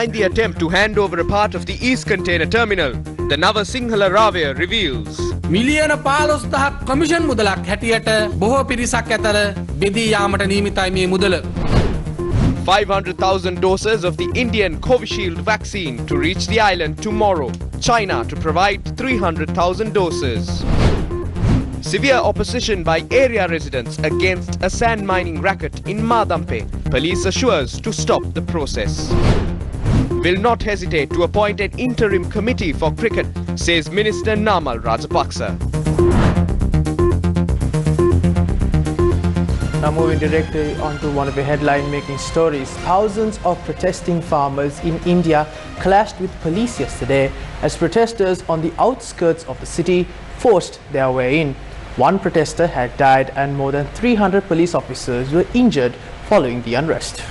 In the attempt to hand over a part of the East Container Terminal, the Nava Sinhala Ravia reveals. මිලියන 15,000ක් commission මුදලක් හැටියට බොහෝ පිරිසක් අතර බෙදී යාමට නියමිතයි මේ මුදල. 500,000 doses of the Indian Covishield vaccine to reach the island tomorrow. China to provide 300,000 doses. Severe opposition by area residents against a sand mining racket in Madampe. Police assures to stop the process. Will not hesitate to appoint an interim committee for cricket, says Minister Namal Rajapaksa. Now moving directly onto one of the headline-making stories. Thousands of protesting farmers in India clashed with police yesterday as protesters on the outskirts of the city forced their way in. One protester had died and more than 300 police officers were injured following the unrest.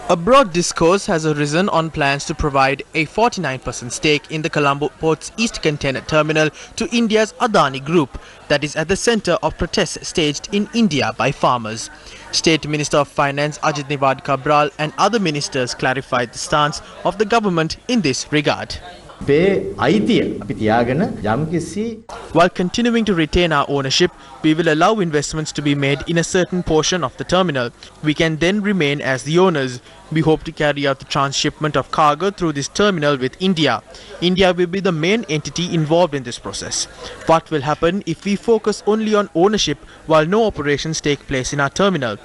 A broad discourse has arisen on plans to provide a 49% stake in the Colombo Port's East Container Terminal to India's Adani Group, that is at the centre of protests staged in India by farmers. State Minister of Finance Ajit Nivad Cabral and other ministers clarified the stance of the government in this regard. While continuing to retain our ownership, we will allow investments to be made in a certain portion of the terminal. We can then remain as the owners. We hope to carry out the transshipment of cargo through this terminal with India. India will be the main entity involved in this process. What will happen if we focus only on ownership while no operations take place in our terminal?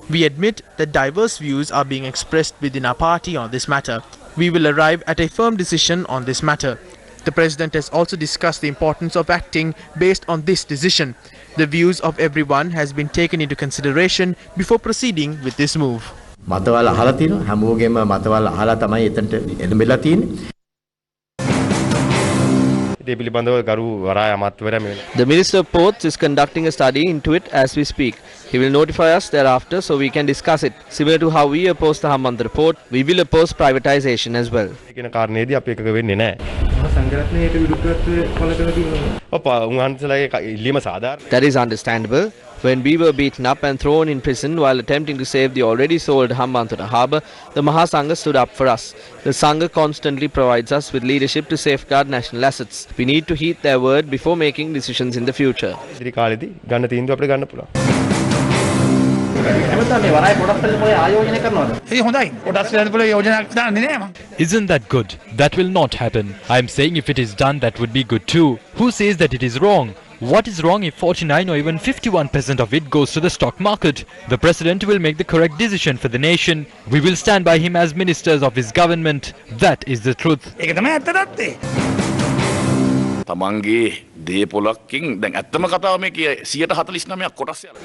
We admit that diverse views are being expressed within our party on this matter. We will arrive at a firm decision on this matter. The President has also discussed the importance of acting based on this decision. The views of everyone has been taken into consideration before proceeding with this move. මතවල අහලා තිනවා හැමෝගෙම මතවල අහලා තමයි එතනට එළඹෙලා තියෙන්නේ. The Minister of Ports is conducting a study into it as we speak. He will notify us thereafter so we can discuss it. Similar to how we oppose the Hambantota port, we will oppose privatization as well. That is understandable. When we were beaten up and thrown in prison while attempting to save the already sold Hambantota harbour, the Mahasangha stood up for us. The Sangha constantly provides us with leadership to safeguard national assets. We need to heed their word before making decisions in the future. Isn't that good? That will not happen. I am saying if it is done, that would be good too. Who says that it is wrong? What is wrong if 49 or even 51% of it goes to the stock market? The President will make the correct decision for the nation. We will stand by him as ministers of his government. That is the truth.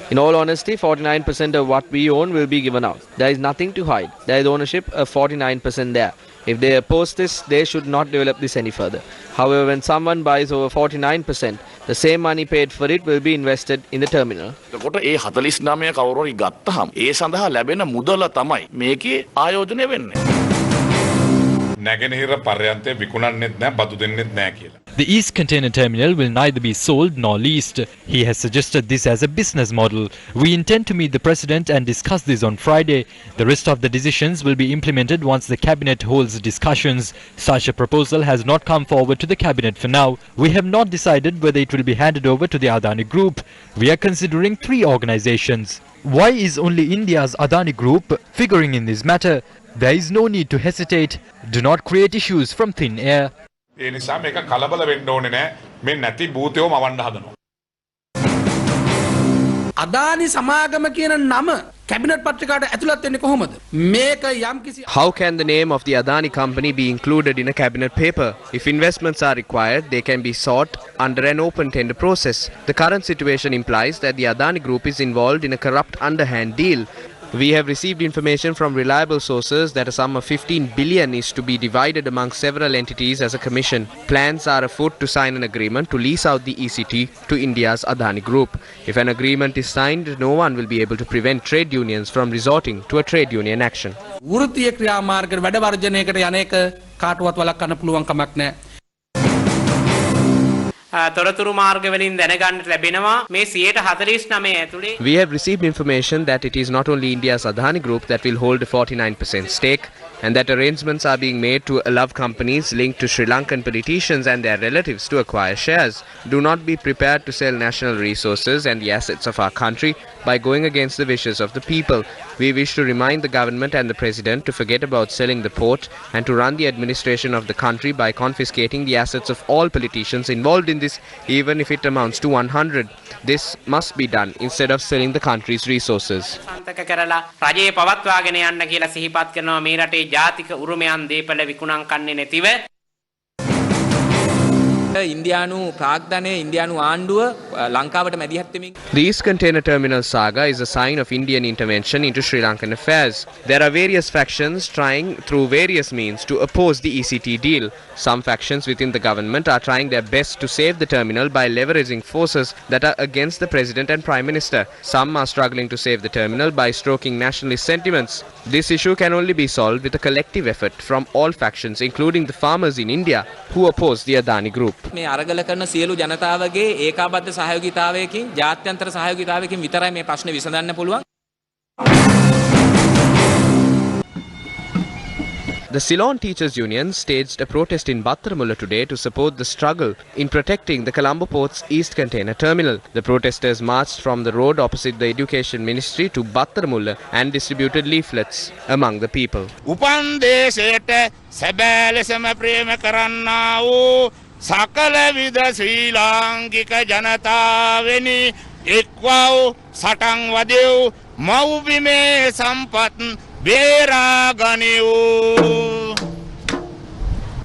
In all honesty, 49% of what we own will be given out. There is nothing to hide. There is ownership of 49% there. If they oppose this, they should not develop this any further. However, when someone buys over 49%, the same money paid for it will be invested in the terminal. The East Container Terminal will neither be sold nor leased. He has suggested this as a business model. We intend to meet the President and discuss this on Friday. The rest of the decisions will be implemented once the Cabinet holds discussions. Such a proposal has not come forward to the Cabinet for now. We have not decided whether it will be handed over to the Adani Group. We are considering 3 organizations. Why is only India's Adani Group figuring in this matter? There is no need to hesitate. Do not create issues from thin air. Adani සමාගම කියන නම cabinet පත්‍රිකාවට ඇතුළත් වෙන්නේ කොහොමද? මේක යම්කිසි How can the name of the Adani company be included in a cabinet paper? If investments are required, they can be sought under an open tender process. The current situation implies that the Adani Group is involved in a corrupt underhand deal. We have received information from reliable sources that a sum of 15 billion is to be divided among several entities as a commission. Plans are afoot to sign an agreement to lease out the ECT to India's Adani Group. If an agreement is signed, no one will be able to prevent trade unions from resorting to a trade union action. වෘත්තීය ක්‍රියාමාර්ග වැඩ වර්ජනයකට යන එක කාටවත් වළක්වන්න පුළුවන් කමක් නැහැ. තොරතුරු මාර්ග වලින් දැනගන්නට ලැබෙනවා මේ 49 ඇතුලේ. We have received information that it is not only India's Adani Group that will hold a 49% stake, and that arrangements are being made to allow companies linked to Sri Lankan politicians and their relatives to acquire shares. Do not be prepared to sell national resources and the assets of our country by going against the wishes of the people. We wish to remind the government and the president to forget about selling the port and to run the administration of the country by confiscating the assets of all politicians involved in this, even if it amounts to 100. This must be done instead of selling the country's resources. සන්තක කරලා රජයේ පවත්වාගෙන යන්න කියලා සිහිපත් කරනවා මේ රටේ ජාතික උරුමයන් දීපල විකුණම් කන්නේ නැතිව. ඉන්දියානු ප්‍රාග්ධනය ඉන්දියානු ආණ්ඩුව ලංකාවට මැදිහත් වෙමින් The East Container Terminal saga is a sign of Indian intervention into Sri Lankan affairs. There are various factions trying through various means to oppose the ECT deal. Some factions within the government are trying their best to save the terminal by leveraging forces that are against the President and Prime Minister. Some are struggling to save the terminal by stoking nationalist sentiments. This issue can only be solved with a collective effort from all factions, including the farmers in India who oppose the Adani Group. මේ අරගල කරන සියලු ජනතාවගේ ඒකාබද්ධ සහයෝගීතාවයකින් ජාත්‍යන්තර සහයෝගීතාවයකින් විතරයි මේ ප්‍රශ්නේ විසඳන්න පුළුවන්. The Ceylon Teachers Union staged a protest in Battaramulla today to support the struggle in protecting the Colombo Port's East Container Terminal. The protesters marched from the road opposite the Education Ministry to Battaramulla and distributed leaflets among the people. උපන් දේශයට සැබෑ ලෙසම ප්‍රේම කරන්නා වූ සකල විද ශ්‍රී ලාංකික ජනතාවෙනි එක්වව් සටන් වදෙව් මව්බිමේ සම්පත් බේරා ගනිව්.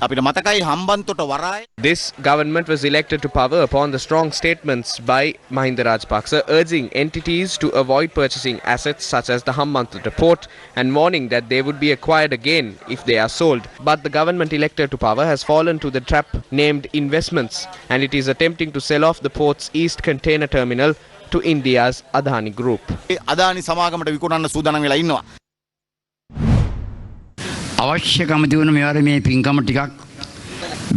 අපිට මතකයි හම්බන්තොට වරාය. This government was elected to power upon the strong statements by Mahinda Rajapaksa urging entities to avoid purchasing assets such as the Hambantota port and warning that they would be acquired again if they are sold. But the government elected to power has fallen to the trap named investments, and it is attempting to sell off the port's East Container Terminal to India's Adani Group. Adani සමාගමට විකුණන්න සූදානම් වෙලා ඉන්නවා. අවශ්‍යකම තිබුණ මෙවර මේ පින්කම ටිකක්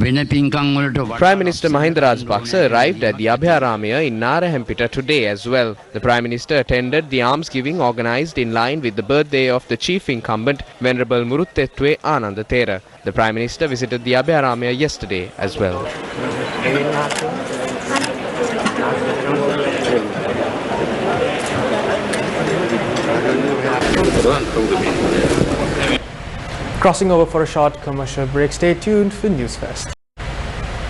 වෙන පින්කම් වලට Prime Minister Mahinda Rajapaksa arrived at the Abhayaramaya in Narahempita today as well. The Prime Minister attended the alms giving organised in line with the birthday of the chief incumbent Venerable Muruttetwe Ananda Thera. The Prime Minister visited the Abhayaramaya yesterday as well. Crossing over for a short commercial break. Stay tuned for Newsfirst.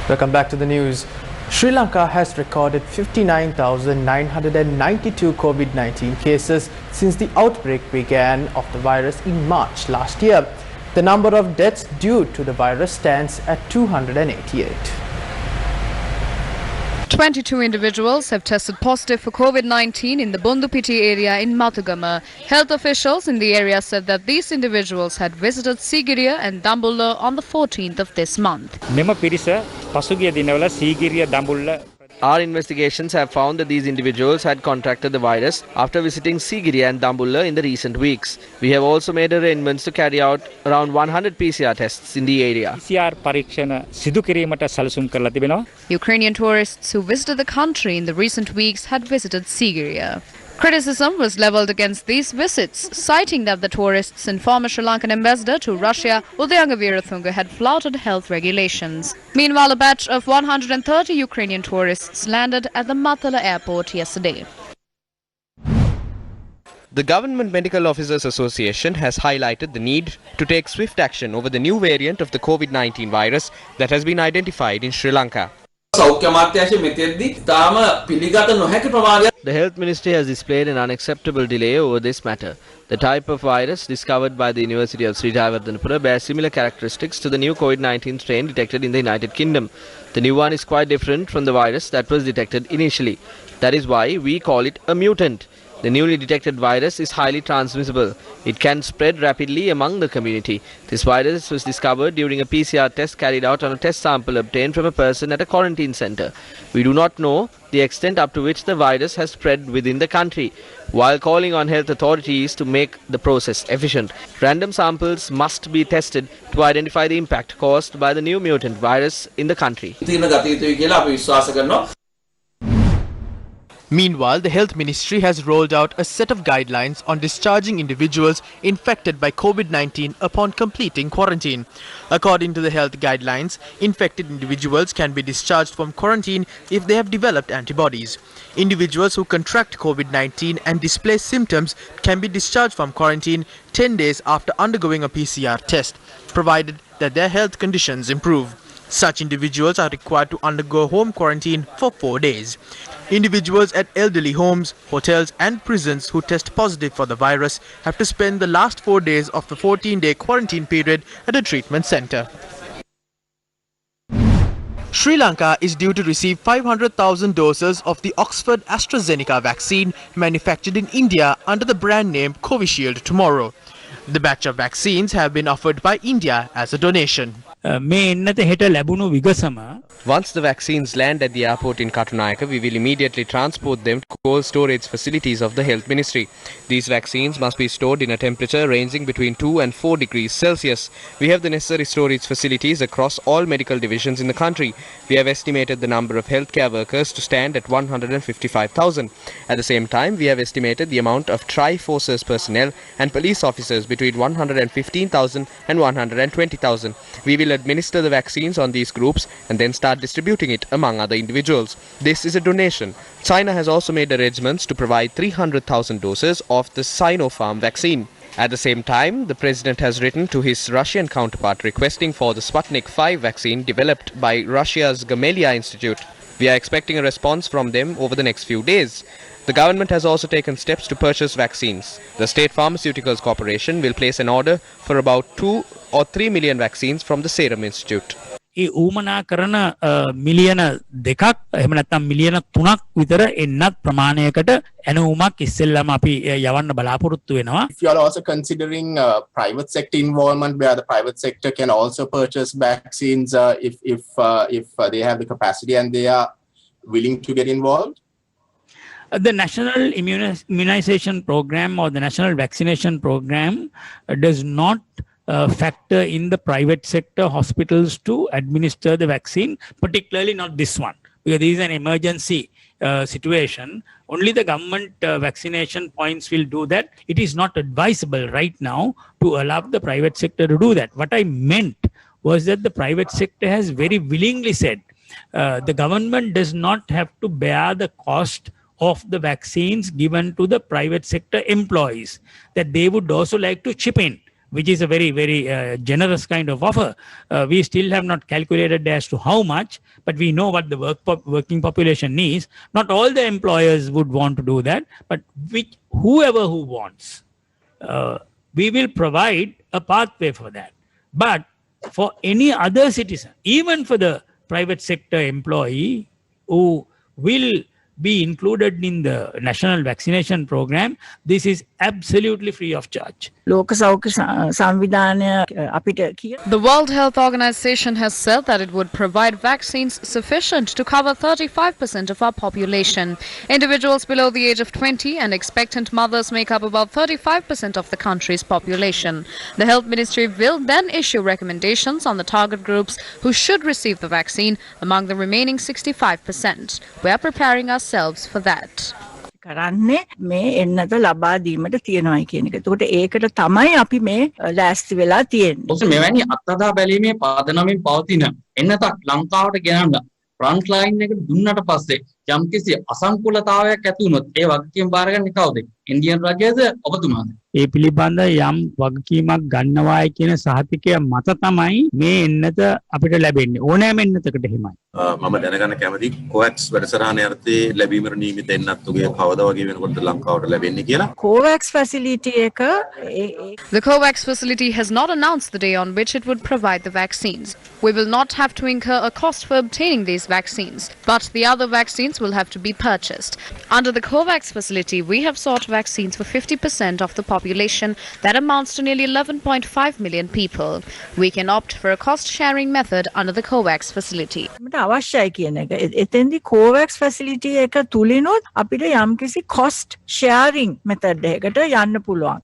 Welcome back to the news. Sri Lanka has recorded 59,992 COVID-19 cases since the outbreak began of the virus in March last year. The number of deaths due to the virus stands at 288. 22 individuals have tested positive for COVID-19 in the Bundupiti area in Matugama. Health officials in the area said that these individuals had visited Sigiriya and Dambulla on the 14th of this month. Our investigations have found that these individuals had contracted the virus after visiting Sigiriya and Dambulla in the recent weeks. We have also made arrangements to carry out around 100 PCR tests in the area. Ukrainian tourists who visited the country in the recent weeks had visited Sigiriya. Criticism was levelled against these visits, citing that the tourists and former Sri Lankan ambassador to Russia, Udayanga Veerathunga, had flouted health regulations. Meanwhile, a batch of 130 Ukrainian tourists landed at the Matala airport yesterday. The Government Medical Officers Association has highlighted the need to take swift action over the new variant of the COVID-19 virus that has been identified in Sri Lanka. The Health Ministry has displayed an unacceptable delay over this matter. The type of virus discovered by the University of Sri Jayawardhanapura bears similar characteristics to the new COVID-19 strain detected in the United Kingdom. The new one is quite different from the virus that was detected initially. That is why we call it a mutant. The newly detected virus is highly transmissible. It can spread rapidly among the community. This virus was discovered during a PCR test carried out on a test sample obtained from a person at a quarantine center. We do not know the extent up to which the virus has spread within the country. While calling on health authorities to make the process efficient, random samples must be tested to identify the impact caused by the new mutant virus in the country. Meanwhile, the Health Ministry has rolled out a set of guidelines on discharging individuals infected by COVID-19 upon completing quarantine. According to the health guidelines, infected individuals can be discharged from quarantine if they have developed antibodies. Individuals who contract COVID-19 and display symptoms can be discharged from quarantine 10 days after undergoing a PCR test, provided that their health conditions improve. Such individuals are required to undergo home quarantine for 4 days. Individuals at elderly homes, hotels and prisons who test positive for the virus have to spend the last 4 days of the 14-day quarantine period at a treatment center. Sri Lanka is due to receive 500,000 doses of the Oxford AstraZeneca vaccine manufactured in India under the brand name Covishield tomorrow. The batch of vaccines have been offered by India as a donation. Once the vaccines land at the airport in Katunayaka, we will immediately transport them to cold storage facilities of the Health Ministry. These vaccines must be stored in a temperature ranging between 2 and 4 degrees Celsius. We have the necessary storage facilities across all medical divisions in the country. We have estimated the number of healthcare workers to stand at 155,000. At the same time, we have estimated the amount of Tri-Forces personnel and police officers between 115,000 and 120,000. We will administer the vaccines on these groups and then start distributing it among other individuals. This is a donation. China has also made arrangements to provide 300,000 doses of the Sinopharm vaccine. At the same time, the president has written to his Russian counterpart requesting for the Sputnik 5 vaccine developed by Russia's Gamaleya Institute. We are expecting a response from them over the next few days. The government has also taken steps to purchase vaccines. The State Pharmaceuticals Corporation will place an order for about 2 or 3 million vaccines from the Serum Institute. ඒ ඌමනා කරන මිලියන 2ක් එහෙම නැත්නම් මිලියන 3ක් විතර එන්නත් ප්‍රමාණයකට ඇනවුමක් ඉස්සෙල්ලාම අපි යවන්න බලාපොරොත්තු වෙනවා. If you are also considering private sector involvement where the private sector can also purchase vaccines if they have the capacity and they are willing to get involved. The national immunization program or the national vaccination program does not factor in the private sector hospitals to administer the vaccine, particularly not this one, because this is an emergency situation. Only the government vaccination points will do that. It is not advisable right now to allow the private sector to do that. What I meant was that the private sector has very willingly said the government does not have to bear the cost of the vaccines given to the private sector employees, that they would also like to chip in, which is a very, very generous kind of offer. We still have not calculated as to how much, but we know what the working population needs. Not all the employers would want to do that, but whoever who wants, we will provide a pathway for that. But for any other citizen, even for the private sector employee who will be included in the national vaccination program, this is absolutely free of charge. The World Health Organization has said that it would provide vaccines sufficient to cover 35% of our population. Individuals below the age of 20 and expectant mothers make up about 35% of the country's population. The Health Ministry will then issue recommendations on the target groups who should receive the vaccine among the remaining 65%. We are preparing ourselves for that. කරන්නේ මේ එන්නත ලබා දීමට තියනවායි කියන එක. එතකොට ඒකට තමයි අපි මේ ලෑස්ති වෙලා තියෙන්නේ. මෙවැනි අත්දැක බැලීමේ පාදනමින් පවතින එන්නතක් ලංකාවට ගෙනන්න ෆ්‍රන්ට් ලයින් එක දුන්නට පස්සේ යම්කිසි අසංකුලතාවයක් ඇති වුණොත් ඒ වගකීම බාරගන්නේ කවුද? ඉන්දියන් රජයද ඔබතුමාද? ඒ පිළිබඳ යම් වගකීමක් ගන්නවායි කියන සහතිකය මත තමයි මේ එන්නත අපිට ලැබෙන්නේ. ඕනෑම එන්නතකට එහෙමයි. මම දැනගන්න කැමති කොවැක්ස් වැඩසටහනේ අර්ථයේ ලැබීමට නියමිත එන්නත් උගේ කවදා වගේ වෙනකොට ලංකාවට ලැබෙන්නේ කියලා. COVAX facility එක The COVAX facility has not announced the day on which it would provide the vaccines. We will not have to incur a cost for obtaining these vaccines, but the other vaccines will have to be purchased. Under the COVAX facility, we have sought vaccines for 50% of the population. That amounts to nearly 11.5 million people. We can opt for a cost-sharing method under the COVAX facility. අවශ්‍යයි කියන එක. එතෙන්දී COVAX facility එක තුලිනුත් අපිට යම්කිසි cost sharing method එකකට යන්න පුළුවන්.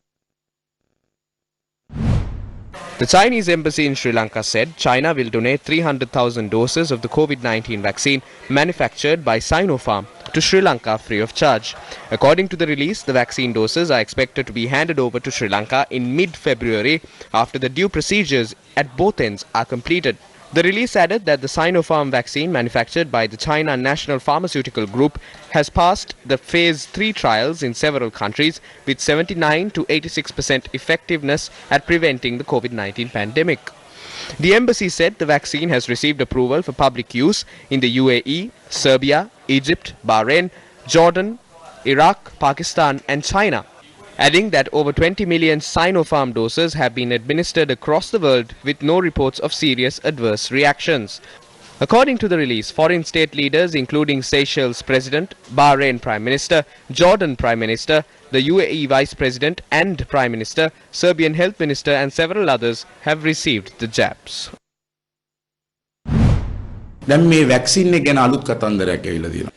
The Chinese embassy in Sri Lanka said China will donate 300,000 doses of the COVID-19 vaccine manufactured by Sinopharm to Sri Lanka free of charge. According to the release, the vaccine doses are expected to be handed over to Sri Lanka in mid-February after the due procedures at both ends are completed. The release added that the Sinopharm vaccine manufactured by the China National Pharmaceutical Group has passed the phase 3 trials in several countries with 79 to 86% effectiveness at preventing the COVID-19 pandemic. The embassy said the vaccine has received approval for public use in the UAE, Serbia, Egypt, Bahrain, Jordan, Iraq, Pakistan and China, adding that over 20 million Sinopharm doses have been administered across the world with no reports of serious adverse reactions. According to the release, foreign state leaders including Seychelles President, Bahrain Prime Minister, Jordan Prime Minister, the UAE Vice President and Prime Minister, Serbian Health Minister and several others have received the jabs. The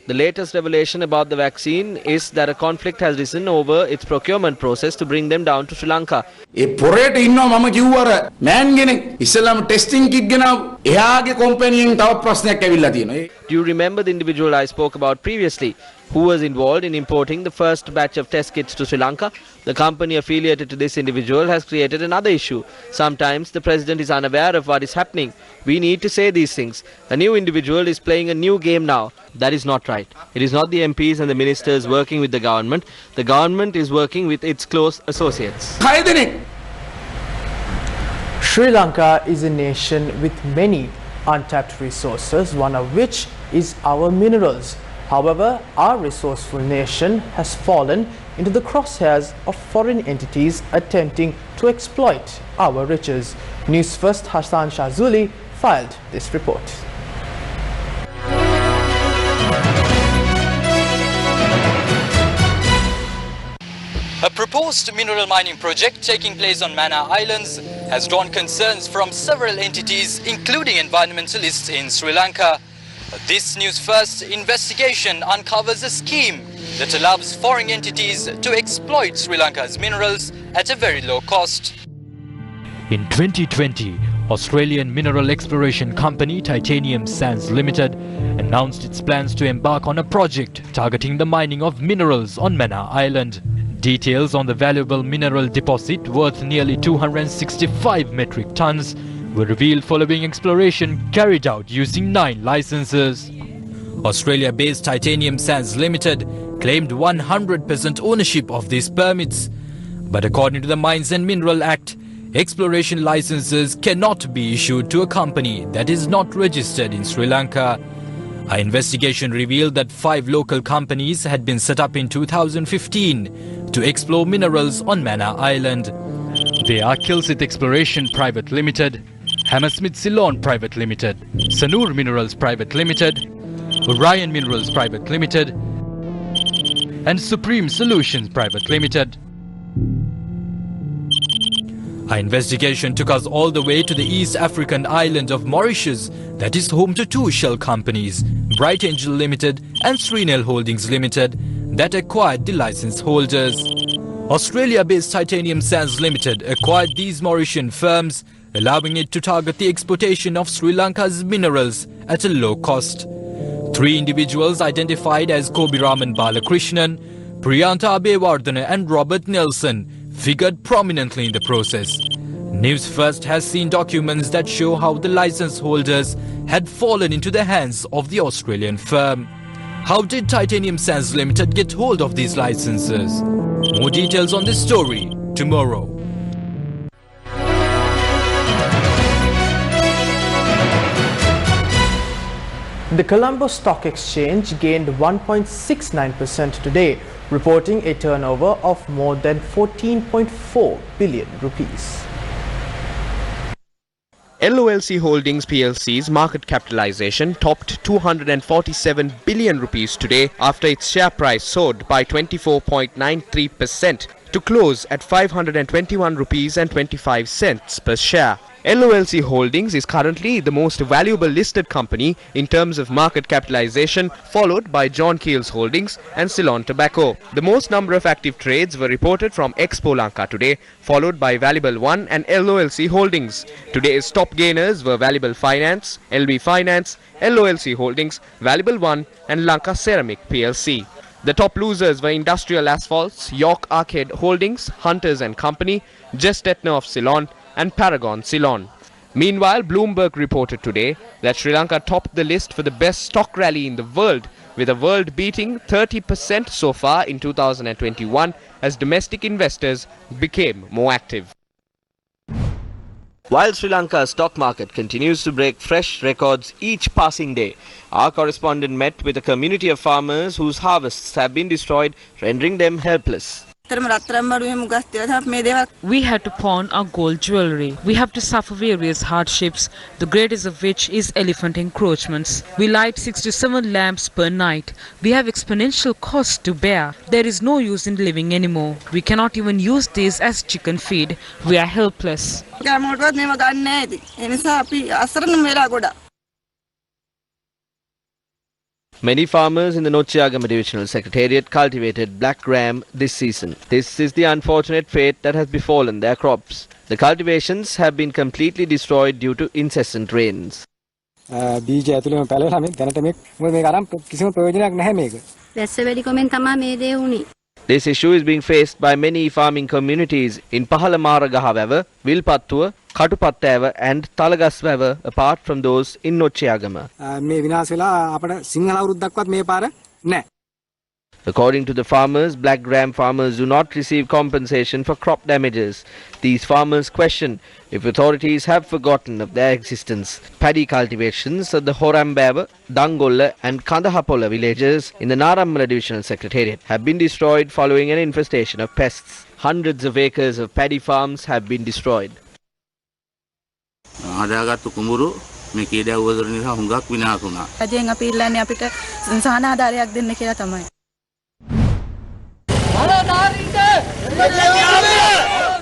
latest revelation about the vaccine is that a conflict has risen over its procurement process to bring them down to Sri Lanka. Do you remember the individual I spoke about previously, who was involved in importing the first batch of test kits to Sri Lanka? The company affiliated to this individual has created another issue. Sometimes the president is unaware of what is happening. We need to say these things. A new individual is playing a new game now. That is not right. It is not the MPs and the ministers working with the government. The government is working with its close associates. Sri Lanka is a nation with many untapped resources, one of which is our minerals. However, our resourceful nation has fallen into the crosshairs of foreign entities attempting to exploit our riches. Newsfirst Hassan Shazuli filed this report. A proposed mineral mining project taking place on Mannar Islands has drawn concerns from several entities, including environmentalists in Sri Lanka. This Newsfirst investigation uncovers a scheme that allows foreign entities to exploit Sri Lanka's minerals at a very low cost. In 2020, Australian mineral exploration company Titanium Sands Limited announced its plans to embark on a project targeting the mining of minerals on Mannar Island. Details on the valuable mineral deposit worth nearly 265 metric tons were revealed following exploration carried out using 9 licenses. Australia-based Titanium Sands Limited claimed 100% ownership of these permits. But according to the Mines and Mineral Act, exploration licenses cannot be issued to a company that is not registered in Sri Lanka. Our investigation revealed that 5 local companies had been set up in 2015 to explore minerals on Mannar Island. They are Kilsith Exploration Private Limited, Hammersmith Ceylon Private Limited, Sanur Minerals Private Limited, Orion Minerals Private Limited and Supreme Solutions Private Limited. Our investigation took us all the way to the East African island of Mauritius that is home to 2 shell companies, Bright Angel Limited and Srinel Holdings Limited, that acquired the license holders. Australia-based Titanium Sands Limited acquired these Mauritian firms, allowing it to target the exploitation of Sri Lanka's minerals at a low cost. 3 individuals identified as Kobiraman Balakrishnan, Priyanta Abewardhana and Robert Nelson figured prominently in the process. Newsfirst has seen documents that show how the license holders had fallen into the hands of the Australian firm. How did Titanium Sands Limited get hold of these licenses? More details on this story tomorrow. The Colombo Stock Exchange gained 1.69% today, reporting a turnover of more than 14.4 billion rupees. LOLC Holdings PLC's market capitalization topped 247 billion rupees today after its share price soared by 24.93% to close at 521 rupees and 25 cents per share. LOLC Holdings is currently the most valuable listed company in terms of market capitalization, followed by John Keel's Holdings and Ceylon Tobacco. The most number of active trades were reported from Expo Lanka today, followed by Valuable One and LOLC Holdings. Today's top gainers were Valuable Finance, LV Finance, LOLC Holdings, Valuable One and Lanka Ceramic PLC. The top losers were Industrial Asphalts, York Arcade Holdings, Hunters and Company, Just Etna of Ceylon and Paragon Ceylon. Meanwhile, Bloomberg reported today that Sri Lanka topped the list for the best stock rally in the world, with the world beating 30% so far in 2021 as domestic investors became more active. While Sri Lanka's stock market continues to break fresh records each passing day, our correspondent met with a community of farmers whose harvests have been destroyed, rendering them helpless. We had to pawn our gold jewelry. We have to suffer various hardships, the greatest of which is elephant encroachments. We light 6 to 7 lamps per night. We have exponential costs to bear. There is no use in living anymore. We cannot even use this as chicken feed. We are helpless. Many farmers in the Nochiagama Divisional Secretariat cultivated black gram this season. This is the unfortunate fate that has befallen their crops. The cultivations have been completely destroyed due to incessant rains. This issue is being faced by many farming communities in Pahalamara, however, Vilpattua, Katupattawa and Talagaswawa, apart from those in Nochiagama. According to the farmers, black gram farmers do not receive compensation for crop damages. These farmers question if authorities have forgotten of their existence. Paddy cultivations at the Horambawa, Dangolla and Kandahapola villages in the Narammala Divisional Secretariat have been destroyed following an infestation of pests. Hundreds of acres of paddy farms have been destroyed.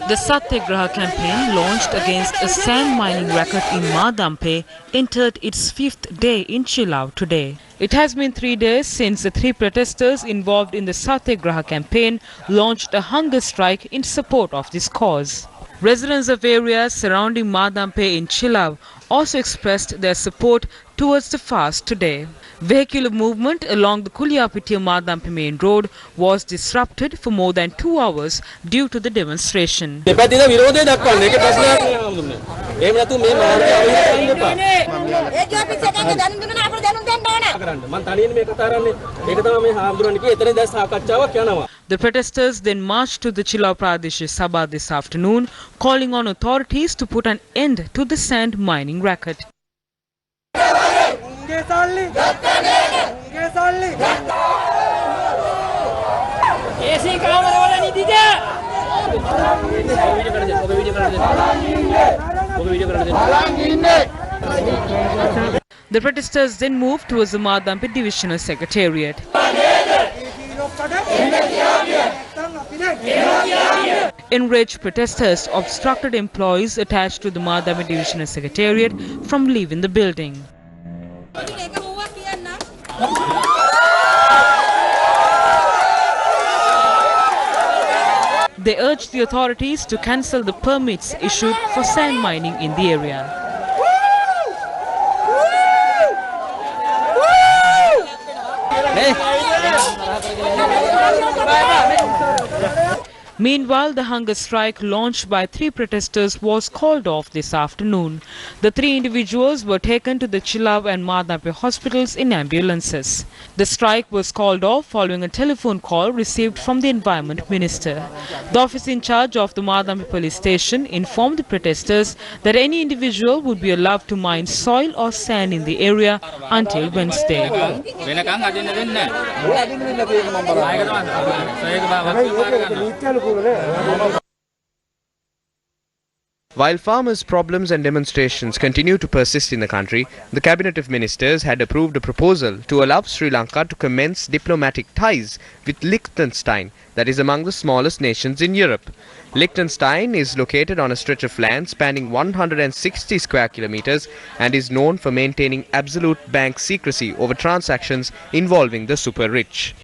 The Satyagraha campaign, launched against a sand mining racket in Madampe, entered its 5th day in Chilao today. It has been 3 days since the 3 protesters involved in the Satyagraha campaign launched a hunger strike in support of this cause. Residents of areas surrounding Madampe in Chilao also expressed their support towards the fast today. Vehicular movement along the Kuliapitiya-Madampe main road was disrupted for more than 2 hours due to the demonstration. The protesters then marched to the Chilao Pradesh Sabha this afternoon, calling on authorities to put an end to the sand mining racket. The protesters then moved towards the Madampe Divisional Secretariat. Enraged protesters obstructed employees attached to the Madampe Divisional Secretariat from leaving the building. They urged the authorities to cancel the permits issued for sand mining in the area. Meanwhile, the hunger strike launched by 3 protesters was called off this afternoon. The 3 individuals were taken to the Chilao and Madampe hospitals in ambulances. The strike was called off following a telephone call received from the Environment Minister. The office in charge of the Madampe police station informed the protesters that any individual would be allowed to mine soil or sand in the area until Wednesday. While farmers' problems and demonstrations continue to persist in the country, the Cabinet of Ministers had approved a proposal to allow Sri Lanka to commence diplomatic ties with Liechtenstein, that is among the smallest nations in Europe. Liechtenstein is located on a stretch of land spanning 160 square kilometers and is known for maintaining absolute bank secrecy over transactions involving the super rich.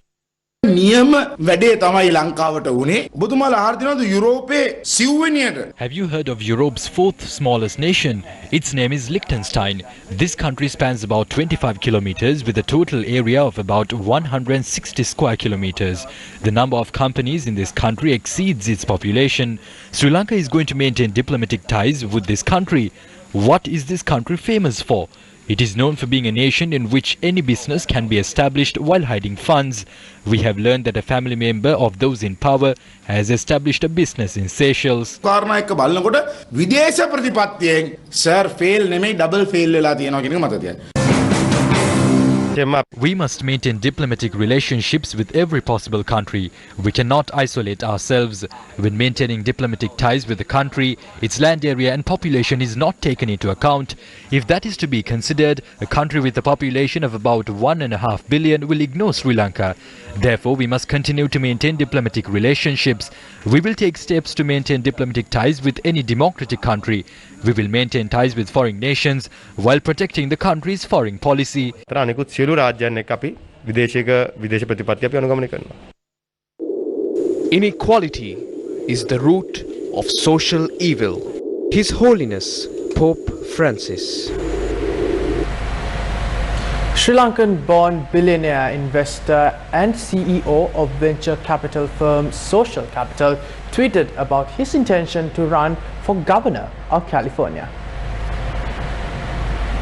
නියම වැඩේ තමයි ලංකාවට වුණේ. ඔබතුමාලා අහලා තියෙනවද යුරෝපයේ සිව්වෙනියට? Have you heard of Europe's fourth smallest nation? Its name is Liechtenstein. This country spans about 25 kilometers with a total area of about 160 square kilometers. The number of companies in this country exceeds its population. Sri Lanka is going to maintain diplomatic ties with this country. What is this country famous for? It is known for being a nation in which any business can be established while hiding funds. We have learned that a family member of those in power has established a business in Seychelles. කාරණා එක්ක බලනකොට විදේශ ප්‍රතිපත්තියෙන් sir fail නෙමෙයි double fail වෙලා තියෙනවා කියන එක මතක තියාගන්න. We must maintain diplomatic relationships with every possible country. We cannot isolate ourselves. When maintaining diplomatic ties with the country, its land area and population is not taken into account. If that is to be considered, a country with a population of about 1.5 billion will ignore Sri Lanka. Therefore, we must continue to maintain diplomatic relationships. We will take steps to maintain diplomatic ties with any democratic country. We will maintain ties with foreign nations while protecting the country's foreign policy. Inequality is the root of social evil. His Holiness Pope Francis. Sri Lankan-born billionaire, investor and CEO of venture capital firm Social Capital tweeted about his intention to run for governor of California.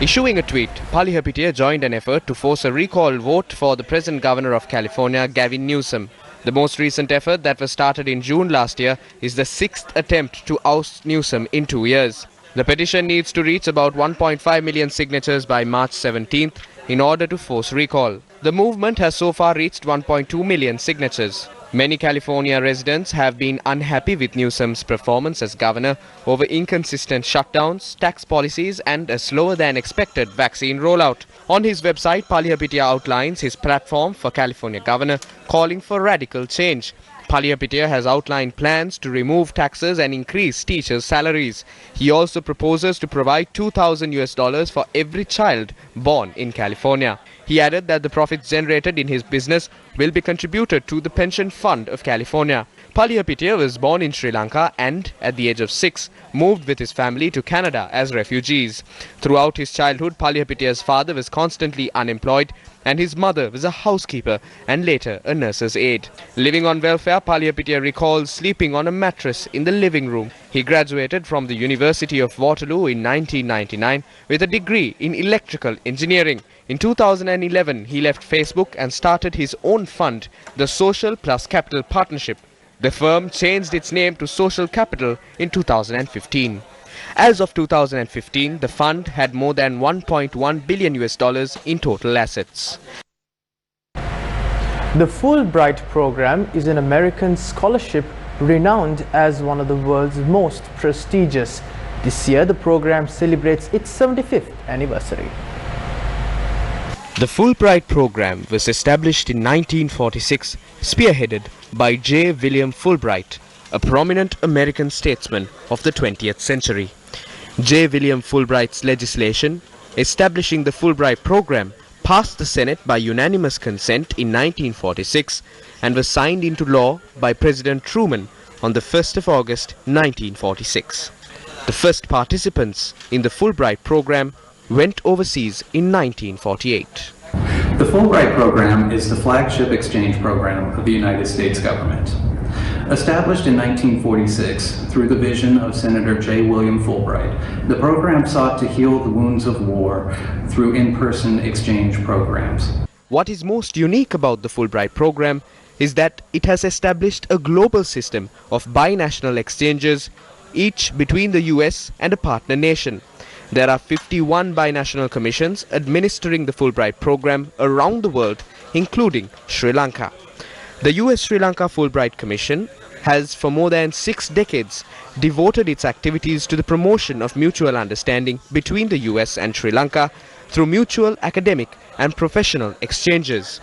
Issuing a tweet, Palihapitiya joined an effort to force a recall vote for the present governor of California, Gavin Newsom. The most recent effort, that was started in June last year, is the sixth attempt to oust Newsom in 2 years. The petition needs to reach about 1.5 million signatures by March 17th in order to force recall. The movement has so far reached 1.2 million signatures. Many California residents have been unhappy with Newsom's performance as governor over inconsistent shutdowns, tax policies and a slower than expected vaccine rollout. On his website, Palihapitiya outlines his platform for California governor, calling for radical change. Palihapitiya has outlined plans to remove taxes and increase teachers' salaries. He also proposes to provide $2,000 for every child born in California. He added that the profits generated in his business will be contributed to the pension fund of California. Palihapitiya was born in Sri Lanka and, at the age of 6, moved with his family to Canada as refugees. Throughout his childhood, Palihapitiya's father was constantly unemployed and his mother was a housekeeper and later a nurse's aide. Living on welfare, Palihapitiya recalls sleeping on a mattress in the living room. He graduated from the University of Waterloo in 1999 with a degree in electrical engineering. In 2011, he left Facebook and started his own fund, the Social Plus Capital Partnership. The firm changed its name to Social Capital in 2015. As of 2015, the fund had more than $1.1 billion in total assets. The Fulbright program is an American scholarship renowned as one of the world's most prestigious. This year, the program celebrates its 75th anniversary. The Fulbright program was established in 1946, spearheaded by J. William Fulbright, a prominent American statesman of the 20th century. J. William Fulbright's legislation establishing the Fulbright program passed the Senate by unanimous consent in 1946 and was signed into law by President Truman on the 1st of August 1946. The first participants in the Fulbright program went overseas in 1948. The Fulbright program is the flagship exchange program of the United States government. Established in 1946 through the vision of Senator J. William Fulbright, the program sought to heal the wounds of war through in-person exchange programs. What is most unique about the Fulbright program is that it has established a global system of binational exchanges, each between the US and a partner nation. There are 51 binational commissions administering the Fulbright program around the world, including Sri Lanka. The US-Sri Lanka Fulbright Commission has for more than 6 decades devoted its activities to the promotion of mutual understanding between the US and Sri Lanka through mutual academic and professional exchanges.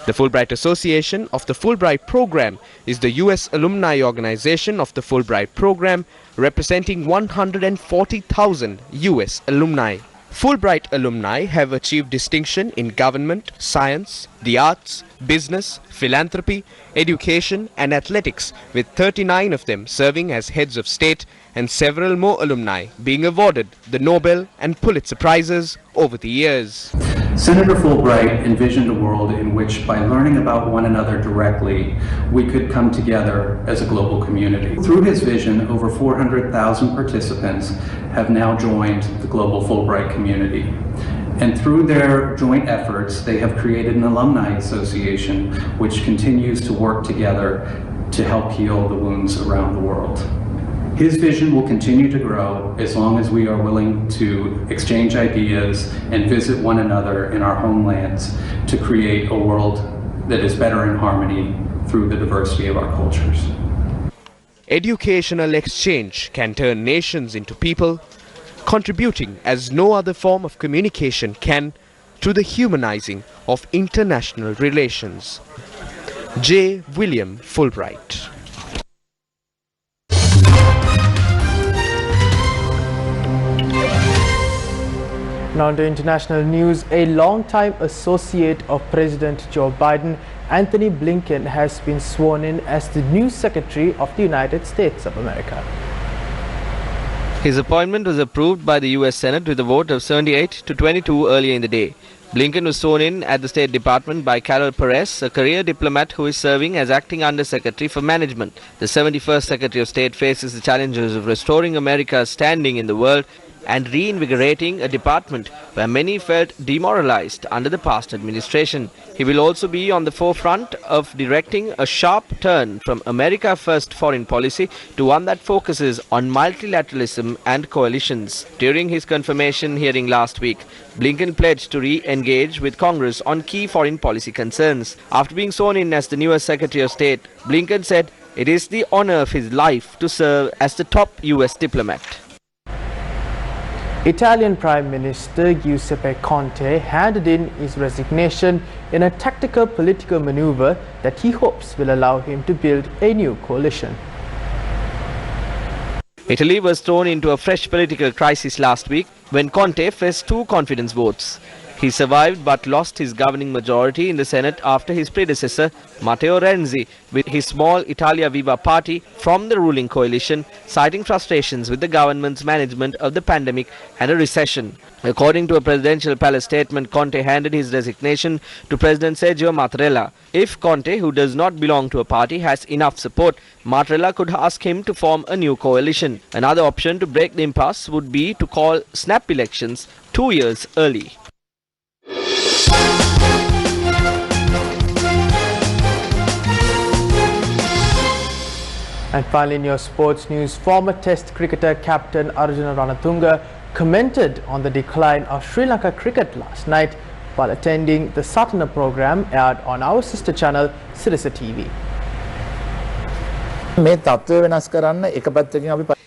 The Fulbright Association of the Fulbright Program is the US alumni organization of the Fulbright Program, representing 140,000 US alumni. Fulbright alumni have achieved distinction in government, science, the arts, business, philanthropy, education and athletics, with 39 of them serving as heads of state and several more alumni being awarded the Nobel and Pulitzer Prizes over the years. Senator Fulbright envisioned a world in which, by learning about one another directly, we could come together as a global community. Through his vision, over 400,000 participants have now joined the global Fulbright community. And through their joint efforts, they have created an alumni association which continues to work together to help heal the wounds around the world. His vision will continue to grow as long as we are willing to exchange ideas and visit one another in our homelands to create a world that is better in harmony through the diversity of our cultures. Educational exchange can turn nations into people, contributing as no other form of communication can to the humanizing of international relations. J. William Fulbright. Now to international news, a long-time associate of President Joe Biden, Anthony Blinken, has been sworn in as the new Secretary of the United States of America. His appointment was approved by the US Senate with a vote of 78 to 22 earlier in the day. Blinken was sworn in at the State Department by Carol Perez, a career diplomat who is serving as acting Under-Secretary for Management. The 71st Secretary of State faces the challenges of restoring America's standing in the world and reinvigorating a department where many felt demoralized under the past administration. He will also be on the forefront of directing a sharp turn from America First foreign policy to one that focuses on multilateralism and coalitions. During his confirmation hearing last week, Blinken pledged to re-engage with Congress on key foreign policy concerns. After being sworn in as the newest Secretary of State, Blinken said it is the honor of his life to serve as the top US diplomat. Italian Prime Minister Giuseppe Conte handed in his resignation in a tactical political maneuver that he hopes will allow him to build a new coalition. Italy was thrown into a fresh political crisis last week when Conte faced 2 confidence votes. He survived but lost his governing majority in the Senate after his predecessor, Matteo Renzi, with his small Italia Viva party from the ruling coalition, citing frustrations with the government's management of the pandemic and a recession. According to a presidential palace statement, Conte handed his resignation to President Sergio Mattarella. If Conte, who does not belong to a party, has enough support, Mattarella could ask him to form a new coalition. Another option to break the impasse would be to call snap elections 2 years early. And finally, in your sports news, former Test cricketer captain Arjuna Ranatunga commented on the decline of Sri Lanka cricket last night while attending the Satana program aired on our sister channel, Sirisa TV.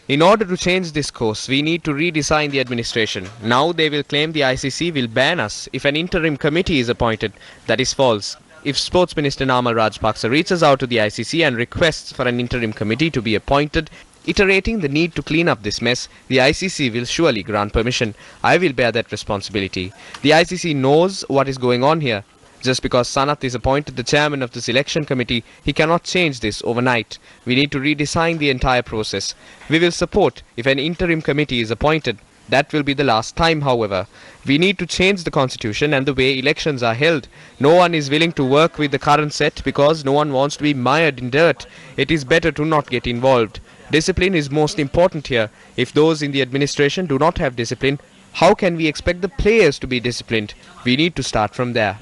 In order to change this course, we need to redesign the administration. Now they will claim the ICC will ban us if an interim committee is appointed. That is false. If Sports Minister Namal Rajapaksa reaches out to the ICC and requests for an interim committee to be appointed, iterating the need to clean up this mess, the ICC will surely grant permission. I will bear that responsibility. The ICC knows what is going on here. Just because Sanath is appointed the chairman of the selection committee, he cannot change this overnight. We need to redesign the entire process. We will support if an interim committee is appointed. That will be the last time, however. We need to change the constitution and the way elections are held. No one is willing to work with the current set because no one wants to be mired in dirt. It is better to not get involved. Discipline is most important here. If those in the administration do not have discipline, how can we expect the players to be disciplined? We need to start from there.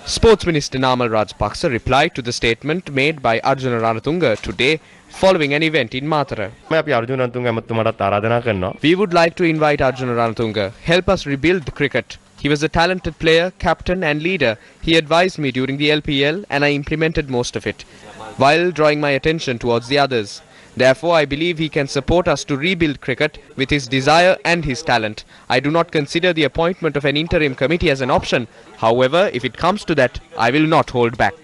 Sports Minister Namal Rajapaksa replied to the statement made by Arjuna Ranatunga today following an event in Matara. We would like to invite Arjuna Ranatunga, help us rebuild the cricket. He was a talented player, captain and leader. He advised me during the LPL and I implemented most of it. while drawing my attention towards the others. Therefore, I believe he can support us to rebuild cricket with his desire and his talent. I do not consider the appointment of an interim committee as an option. However, if it comes to that, I will not hold back.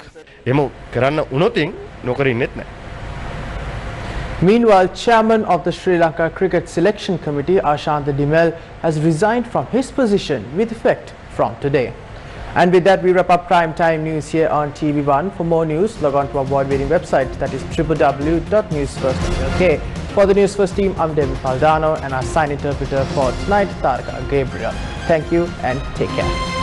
Meanwhile, chairman of the Sri Lanka Cricket Selection Committee, Ashanta Dimel, has resigned from his position with effect from today. And with that, we wrap up Prime Time News here on TV1. For more news, log on to our award-winning website, that is www.newsfirst.lk. For the News First team, I'm David Paldano, and our sign interpreter for tonight, Tarka Gabriel. Thank you and take care.